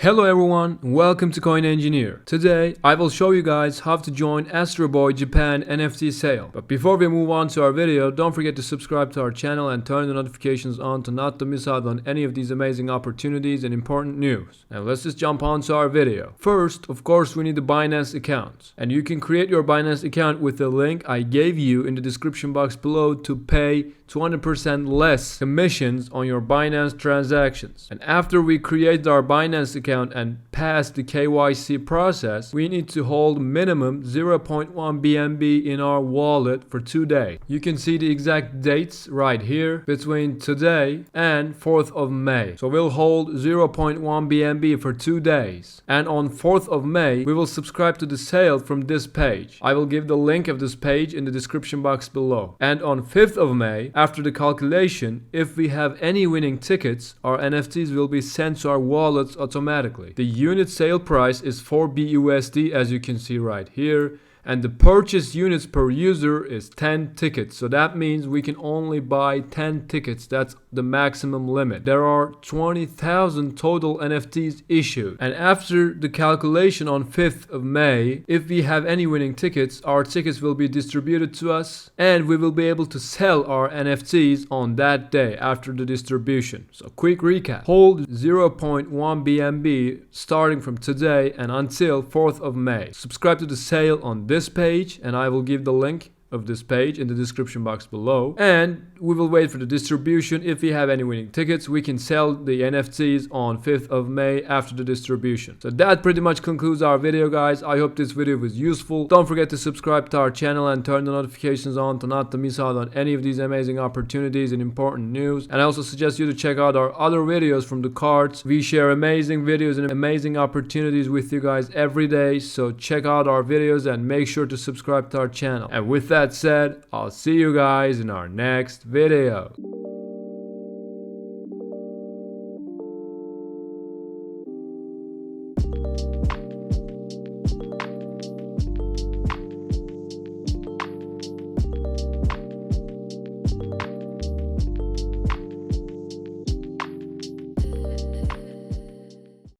Hello everyone, welcome to Coin Engineer. Today I will show you guys how to join Astroboy Japan NFT sale. But before we move on to our video, don't forget to subscribe to our channel and turn the notifications on to not to miss out on any of these amazing opportunities and important news. Now let's just jump on to our video. First, of course, we need the Binance account. And you can create your Binance account with the link I gave you in the description box below to pay 200% less commissions on your Binance transactions. And after we create our Binance account and pass the KYC process, we need to hold minimum 0.1 BNB in our wallet for 2 days. You can see the exact dates right here between today and 4th of May. So we'll hold 0.1 BNB for 2 days. And on 4th of May, we will subscribe to the sale from this page. I will give the link of this page in the description box below. And on 5th of May, after the calculation, if we have any winning tickets, our NFTs will be sent to our wallets automatically. The unit sale price is 4 BUSD, as you can see right here. And the purchase units per user is 10 tickets. So that means we can only buy 10 tickets. That's the maximum limit. There are 20,000 total NFTs issued. And after the calculation on 5th of May, if we have any winning tickets, our tickets will be distributed to us and we will be able to sell our NFTs on that day after the distribution. So quick recap. Hold 0.1 BNB starting from today and until 4th of May. Subscribe to the sale on this page, and I will give the link of this page in the description box below, and we will wait for the distribution. If we have any winning tickets, we can sell the NFTs on 5th of May after the distribution. So that pretty much concludes our video, guys. I hope this video was useful. Don't forget to subscribe to our channel and turn the notifications on to not to miss out on any of these amazing opportunities and important news. And I also suggest you to check out our other videos from the cards. We share amazing videos and amazing opportunities with you guys every day, so check out our videos and make sure to subscribe to our channel. And with that said, I'll see you guys in our next video.